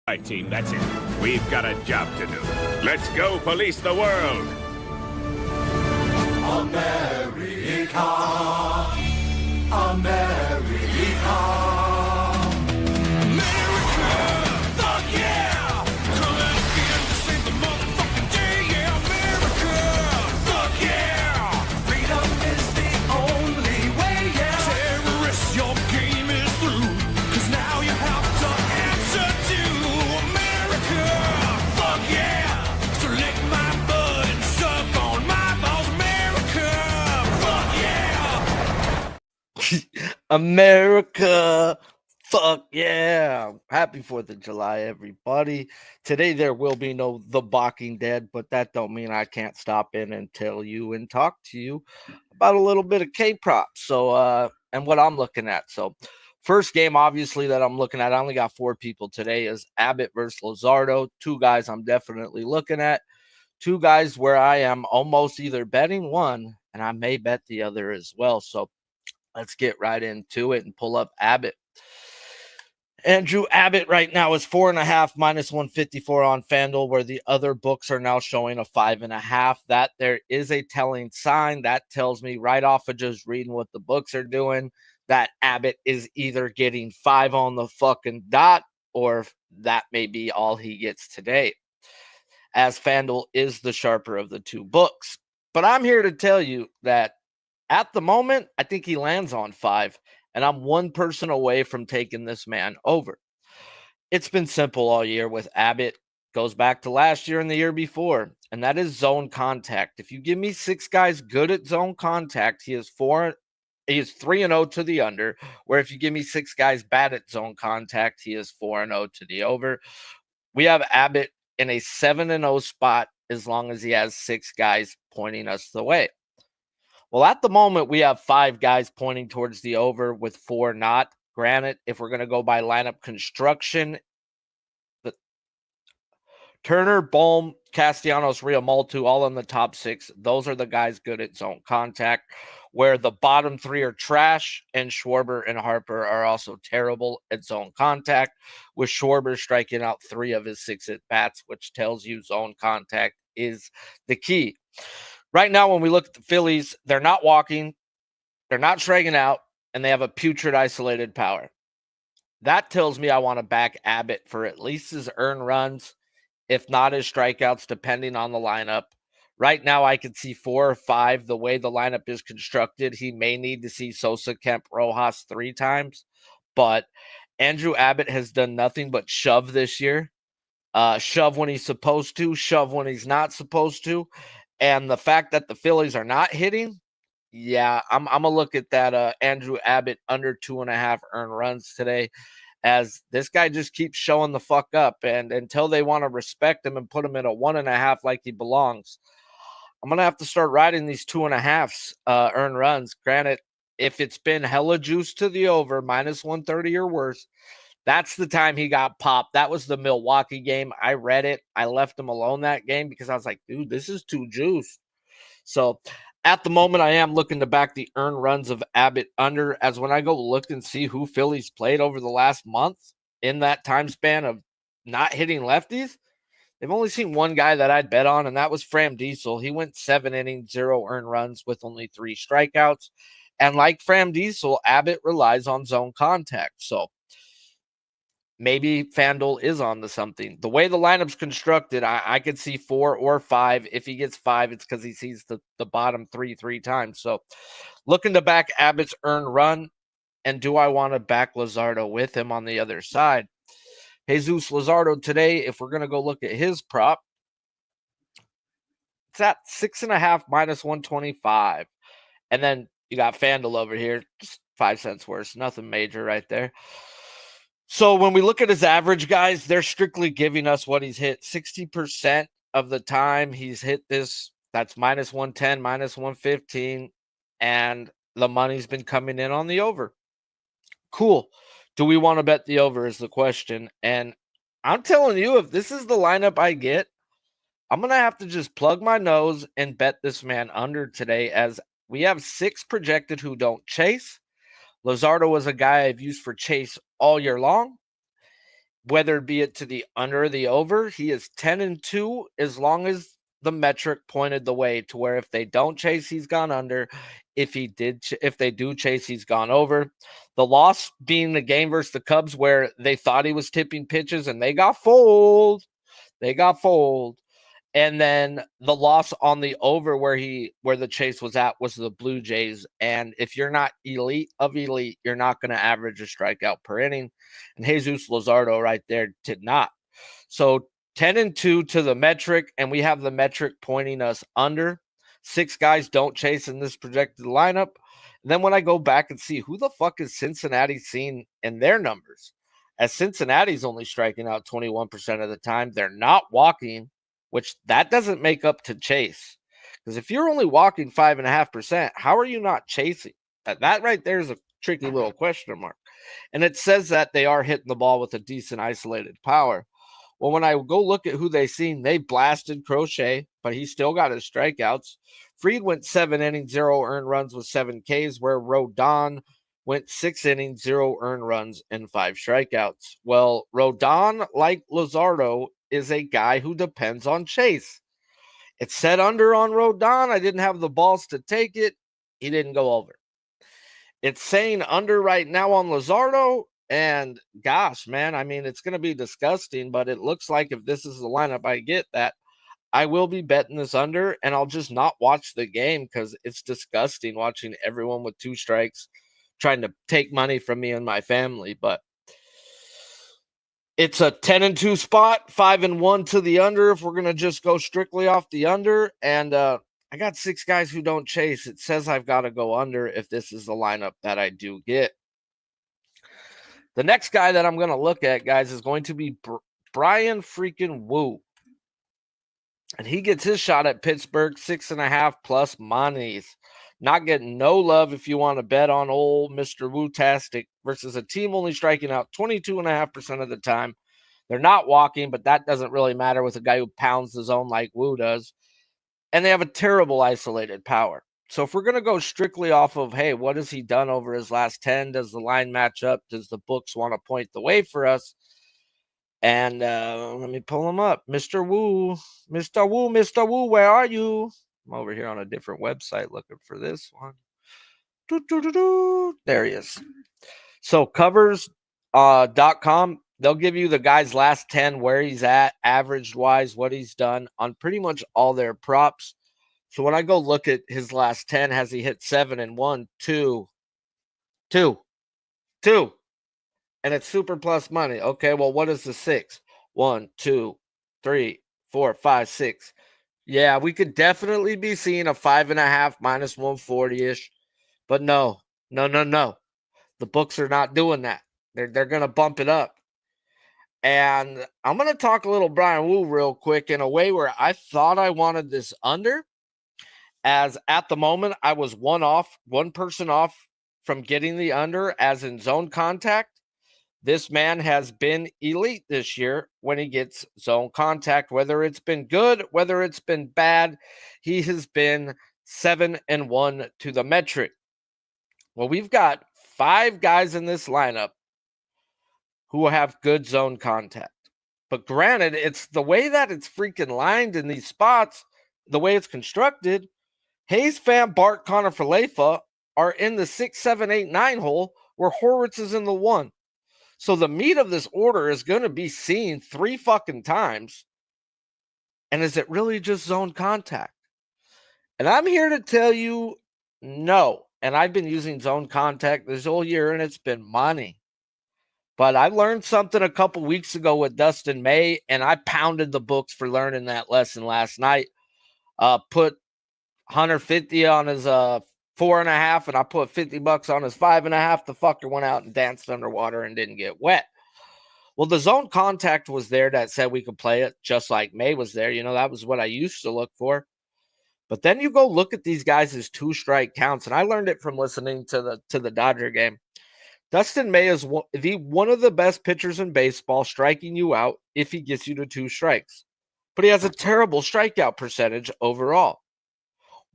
Right, team, that's it. We've got a job to do. Let's go police the world! America, America, America, fuck yeah! Come out again to save the motherfucking day, yeah, America, fuck yeah! Freedom is the only way, yeah! Terrorists, your game is through, 'cause now you have to answer to America, fuck yeah! So lick my butt and suck on my balls, America, fuck yeah! America, fuck yeah. Happy 4th of July, everybody. Today there will be no The Walking Dead, but that don't mean I can't stop in and tell you and talk to you about a little bit of K-pop. And what I'm looking at. So first game, obviously, that I'm looking at, I only got 4 people today, is Abbott versus Lazardo. 2 guys I'm definitely looking at. 2 guys where I am almost either betting one, and I may bet the other as well. So let's get right into it and pull up Abbott. Andrew Abbott right now is 4.5 minus 154 on FanDuel, where the other books are now showing a 5.5. That there is a telling sign that tells me right off of just reading what the books are doing that Abbott is either getting 5 on the fucking dot, or that may be all he gets today, as FanDuel is the sharper of the 2 books. But I'm here to tell you that at the moment, I think he lands on 5, and I'm one person away from taking this man over. It's been simple all year with Abbott. Goes back to last year and the year before, and that is zone contact. If you give me 6 guys good at zone contact, he is 3-0 to the under, where if you give me 6 guys bad at zone contact, he is 4-0 to the over. We have Abbott in a 7-0 spot as long as he has 6 guys pointing us the way. Well, at the moment, we have 5 guys pointing towards the over with 4 not. Granted, if we're going to go by lineup construction, the Turner, Bohm, Castellanos, Riamalto, all in the top 6. Those are the guys good at zone contact, where the bottom 3 are trash, and Schwarber and Harper are also terrible at zone contact, with Schwarber striking out 3 of his 6 at-bats, which tells you zone contact is the key. Right now, when we look at the Phillies, they're not walking, they're not striking out, and they have a putrid isolated power. That tells me I want to back Abbott for at least his earned runs, if not his strikeouts, depending on the lineup. Right now, I could see 4 or 5. The way the lineup is constructed, he may need to see Sosa, Kemp, Rojas 3 times. But Andrew Abbott has done nothing but shove this year. Shove when he's supposed to, shove when he's not supposed to. And the fact that the Phillies are not hitting, yeah, I'm going to look at that Andrew Abbott under 2.5 earned runs today, as this guy just keeps showing the fuck up. And until they want to respect him and put him in a 1.5 like he belongs, I'm going to have to start riding these 2.5s earned runs. Granted, if it's been hella juice to the over, minus 130 or worse, that's the time he got popped. That was the Milwaukee game. I read it. I left him alone that game because I was like, dude, this is too juice. So at the moment, I am looking to back the earned runs of Abbott under, as when I go look and see who Phillies played over the last month in that time span of not hitting lefties, they've only seen 1 guy that I'd bet on, and that was Fram Diesel. He went 7 innings, 0 earned runs with only 3 strikeouts. And like Fram Diesel, Abbott relies on zone contact. So maybe FanDuel is on to something. The way the lineup's constructed, I could see 4 or 5. If he gets 5, it's because he sees the bottom 3 times. So looking to back Abbott's earned run. And do I want to back Lazardo with him on the other side? Jesus Lazardo today, if we're going to go look at his prop, it's at 6.5 minus 125. And then you got FanDuel over here, just 5 cents worse. Nothing major right there. So when we look at his average, guys, they're strictly giving us what he's hit. 60% of the time he's hit this. That's minus 110, minus 115. And the money's been coming in on the over. Cool. Do we want to bet the over is the question. And I'm telling you, if this is the lineup I get, I'm going to have to just plug my nose and bet this man under today, as we have 6 projected who don't chase. Lazardo was a guy I've used for chase all year long. whether it be it to the under or the over. He is 10-2 as long as the metric pointed the way to where if they don't chase, he's gone under. If they do chase, he's gone over. The loss being the game versus the Cubs where they thought he was tipping pitches and they got fooled. And then the loss on the over where the chase was at was the Blue Jays. And if you're not elite of elite, you're not going to average a strikeout per inning. And Jesus Lazardo right there did not. So 10-2 to the metric, and we have the metric pointing us under. 6 guys don't chase in this projected lineup. And then when I go back and see who the fuck is Cincinnati seeing in their numbers, as Cincinnati's only striking out 21% of the time, they're not walking, which that doesn't make up to chase. Because if you're only walking 5.5%, how are you not chasing? That right there is a tricky little question mark. And it says that they are hitting the ball with a decent isolated power. Well, when I go look at who they seen, they blasted Crochet, but he still got his strikeouts. Fried went 7 innings, 0 earned runs with 7 Ks, where Rodon went 6 innings, 0 earned runs, and 5 strikeouts. Well, Rodon, like Lazardo, is a guy who depends on chase. It said under on Rodon. I didn't have the balls to take it. He didn't go over. It's saying under right now on Lazardo. And gosh, man, I mean, it's going to be disgusting, but it looks like if this is the lineup I get, that I will be betting this under, and I'll just not watch the game because it's disgusting watching everyone with 2 strikes trying to take money from me and my family. But it's a 10-2 spot, 5-1 to the under if we're going to just go strictly off the under. And I got 6 guys who don't chase. It says I've got to go under if this is the lineup that I do get. The next guy that I'm going to look at, guys, is going to be Brian freaking Wu. And he gets his shot at Pittsburgh, 6.5 plus monies. Not getting no love if you want to bet on old Mr. Wu-tastic versus a team only striking out 22.5% of the time. They're not walking, but that doesn't really matter with a guy who pounds the zone like Wu does. And they have a terrible isolated power. So if we're going to go strictly off of, hey, what has he done over his last 10? Does the line match up? Does the books want to point the way for us? And let me pull him up. Mr. Wu, where are you? I'm over here on a different website looking for this one. There he is. So covers.com, they'll give you the guy's last 10, where he's at, average-wise, what he's done on pretty much all their props. So when I go look at his last 10, has he hit 7 and 1, 2, 2, 2, and it's super plus money. Okay, well, what is the 6? 1, 2, 3, 4, 5, 6. Yeah, we could definitely be seeing a 5.5 minus 140-ish, but no. The books are not doing that. They're going to bump it up. And I'm going to talk a little Brian Wu real quick in a way where I thought I wanted this under. As at the moment, I was one person off from getting the under, as in zone contact. This man has been elite this year when he gets zone contact, whether it's been good, whether it's been bad. He has been 7-1 to the metric. Well, we've got 5 guys in this lineup who have good zone contact. But granted, it's the way that it's freaking lined in these spots, the way it's constructed. Hayes, Pham, Bart, Connor, Falefa are in the 6, 7, 8, 9 hole, where Horwitz is in the 1. So the meat of this order is going to be seen 3 fucking times. And is it really just zone contact? And I'm here to tell you no. And I've been using zone contact this whole year, and it's been money. But I learned something a couple weeks ago with Dustin May, and I pounded the books for learning that lesson last night. Put 150 on his 4.5, and I put $50 on his 5.5. The fucker went out and danced underwater and didn't get wet. Well, the zone contact was there that said we could play it, just like May was there. You know, that was what I used to look for. But then you go look at these guys' 2-strike counts, and I learned it from listening to the Dodger game. Dustin May is one of the best pitchers in baseball, striking you out if he gets you to 2 strikes. But he has a terrible strikeout percentage overall.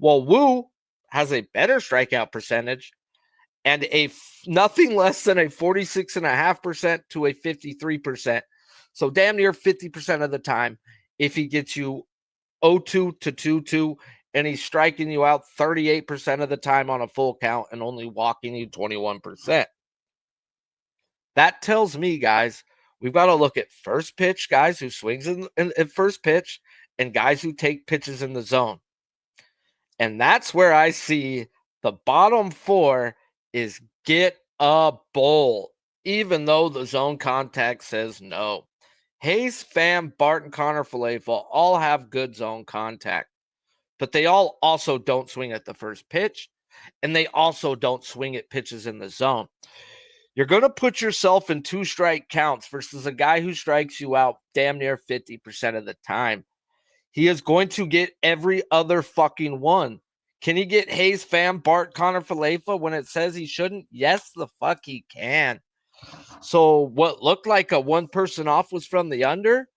Well, Wu has a better strikeout percentage and nothing less than a 46.5% to a 53% So damn near 50% of the time, if he gets you 0-2 to 2-2, and he's striking you out 38% of the time on a full count and only walking you 21%. That tells me, guys, we've got to look at first pitch guys who swings in first pitch and guys who take pitches in the zone. And that's where I see the bottom four is get a bowl, even though the zone contact says no. Hayes, Pham, Barton, Connor, Falafel all have good zone contact, but they all also don't swing at the first pitch, and they also don't swing at pitches in the zone. You're going to put yourself in 2 strike counts versus a guy who strikes you out damn near 50% of the time. He is going to get every other fucking one. Can he get Hayes, Pham, Bart, Connor, Falafel when it says he shouldn't? Yes, the fuck he can. So what looked like a one person off was from the under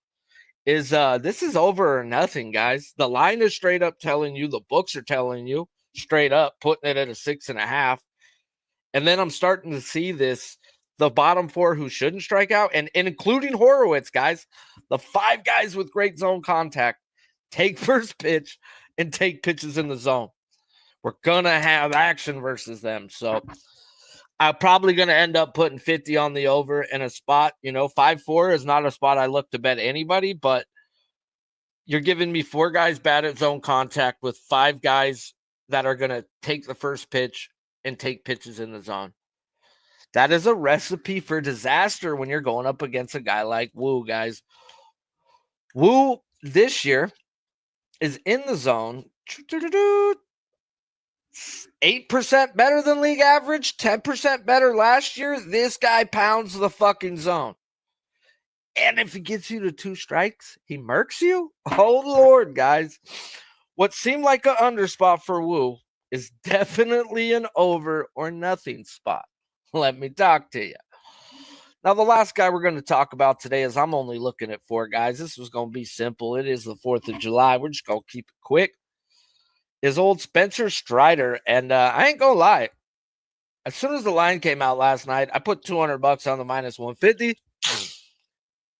is this is over or nothing, guys. The line is straight up telling you, the books are telling you straight up, putting it at a 6.5. And then I'm starting to see this, the bottom 4 who shouldn't strike out, and including Horowitz, guys, the 5 guys with great zone contact take first pitch and take pitches in the zone. We're going to have action versus them. So I'm probably going to end up putting 50 on the over in a spot. 5-4 is not a spot I look to bet anybody, but you're giving me 4 guys bad at zone contact with 5 guys that are going to take the first pitch and take pitches in the zone. That is a recipe for disaster when you're going up against a guy like Wu, guys. Wu this year is in the zone 8% better than league average, 10% better last year. This guy pounds the fucking zone. And if he gets you to 2 strikes, he murks you. Oh, Lord, guys. What seemed like an under spot for Wu is definitely an over or nothing spot. Let me talk to you. Now, the last guy we're going to talk about today is I'm only looking at 4 guys. This was going to be simple. It is the 4th of July. We're just going to keep it quick. Is old Spencer Strider. And I ain't going to lie. As soon as the line came out last night, I put $200 on the minus 150.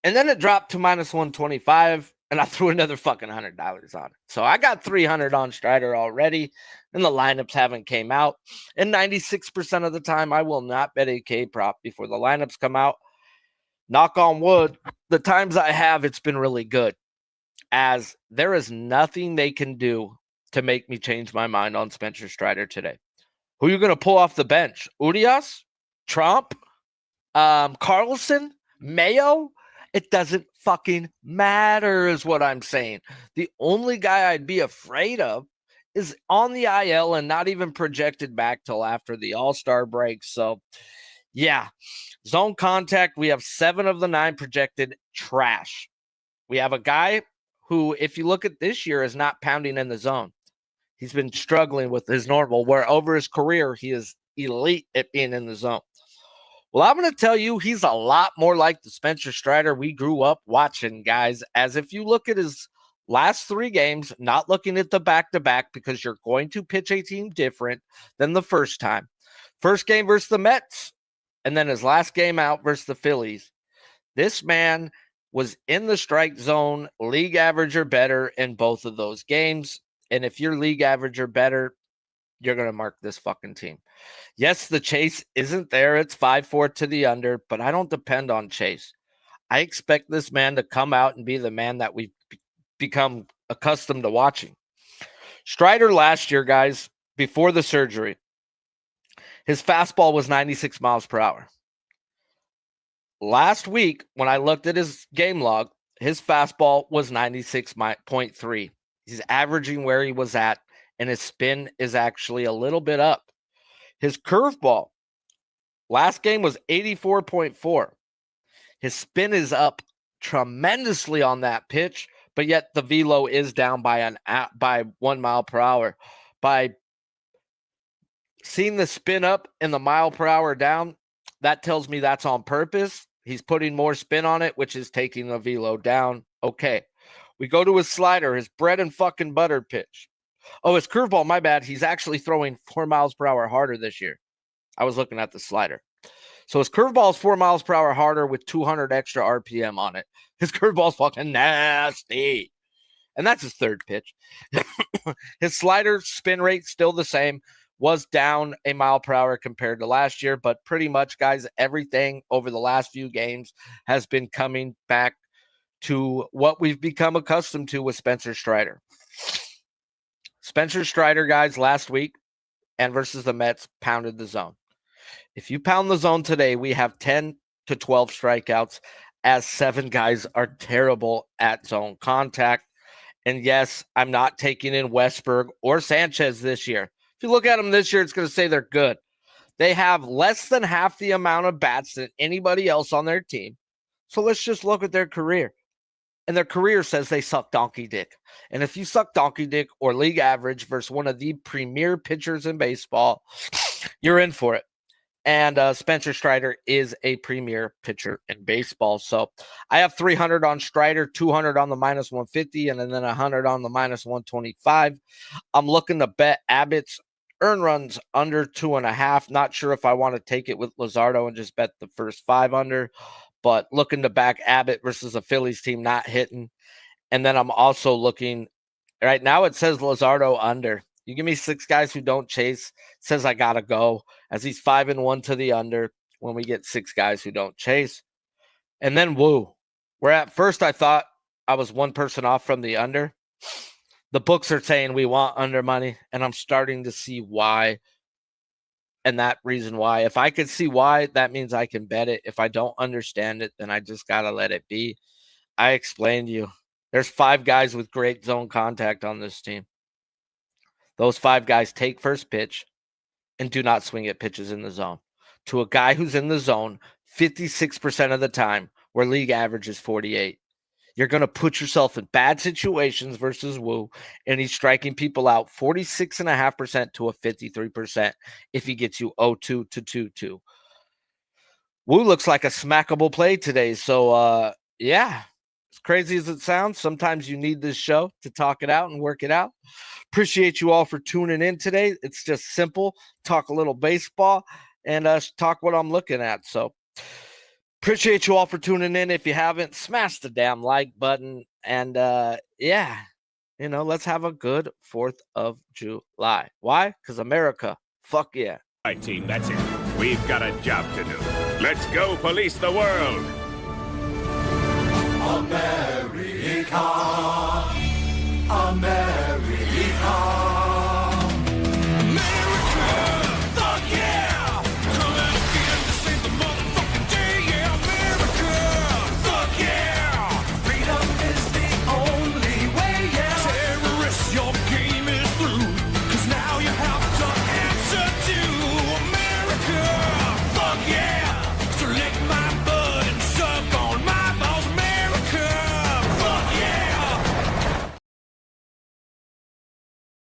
And then it dropped to minus 125. And I threw another fucking $100 on it. So I got 300 on Strider already. And the lineups haven't came out. And 96% of the time, I will not bet a K prop before the lineups come out. Knock on wood, the times I have, it's been really good. As there is nothing they can do to make me change my mind on Spencer Strider today. Who are you going to pull off the bench? Urias? Trump? Carlson? Mayo? It doesn't fucking matter is what I'm saying. The only guy I'd be afraid of is on the IL and not even projected back till after the All-Star break. So, yeah. Zone contact, we have 7 of the 9 projected trash. We have a guy who, if you look at this year, is not pounding in the zone. He's been struggling with his normal, where over his career, he is elite at being in the zone. Well, I'm going to tell you, he's a lot more like the Spencer Strider we grew up watching, guys, as if you look at his last 3 games, not looking at the back-to-back, because you're going to pitch a team different than the first time. First game versus the Mets, and then his last game out versus the Phillies. This man was in the strike zone, league average or better in both of those games. And if you're league average or better, you're going to mark this fucking team. Yes, the chase isn't there. It's 5-4 to the under, but I don't depend on chase. I expect this man to come out and be the man that we've become accustomed to watching. Strider last year, guys, before the surgery, his fastball was 96 miles per hour. Last week, when I looked at his game log, his fastball was 96.3. He's averaging where he was at, and his spin is actually a little bit up. His curveball last game was 84.4. His spin is up tremendously on that pitch, but yet the velo is down by 1 mile per hour. By seeing the spin up and the mile per hour down, that tells me that's on purpose. He's putting more spin on it, which is taking the velo down. Okay. We go to his slider, his bread and fucking butter pitch. Oh, his curveball, my bad. He's actually throwing 4 miles per hour harder this year. I was looking at the slider. So his curveball is 4 miles per hour harder with 200 extra RPM on it. His curveball's fucking nasty. And that's his third pitch. His slider spin rate still the same, was down a mile per hour compared to last year, but pretty much, guys, everything over the last few games has been coming back to what we've become accustomed to with Spencer Strider. Spencer Strider, guys, last week and versus the Mets pounded the zone. If you pound the zone today, we have 10 to 12 strikeouts, as 7 guys are terrible at zone contact. And yes, I'm not taking in Westberg or Sanchez this year. If you look at them this year, it's going to say they're good. They have less than half the amount of bats than anybody else on their team. So let's just look at their career. And their career says they suck donkey dick. And if you suck donkey dick or league average versus one of the premier pitchers in baseball, you're in for it. And Spencer Strider is a premier pitcher in baseball. So I have 300 on Strider, 200 on the minus 150, and then 100 on the minus 125. I'm looking to bet Abbott's earn runs under 2.5. Not sure if I want to take it with Lazardo and just bet the first 5 under, but looking to back Abbott versus a Phillies team not hitting. And then I'm also looking, right now it says Lazardo under. You give me 6 guys who don't chase, says I got to go, as he's 5-1 to the under when we get 6 guys who don't chase. And then Woo, where at first I thought I was 1 person off from the under. The books are saying we want under money, and I'm starting to see why. And that reason why, if I could see why, that means I can bet it. If I don't understand it, then I just got to let it be. I explained to you, there's 5 guys with great zone contact on this team. Those 5 guys take first pitch and do not swing at pitches in the zone. To a guy who's in the zone 56% of the time, where league average is 48. You're going to put yourself in bad situations versus Woo, and he's striking people out 46.5% to a 53% if he gets you 0-2 to 2-2. Woo looks like a smackable play today. So, yeah, as crazy as it sounds, sometimes you need this show to talk it out and work it out. Appreciate you all for tuning in today. It's just simple. Talk a little baseball and talk what I'm looking at. So appreciate you all for tuning in. If you haven't, smash the damn like button. And yeah, let's have a good 4th of July. Why? Because America, fuck yeah. All right, team, that's it. We've got a job to do. Let's go police the world.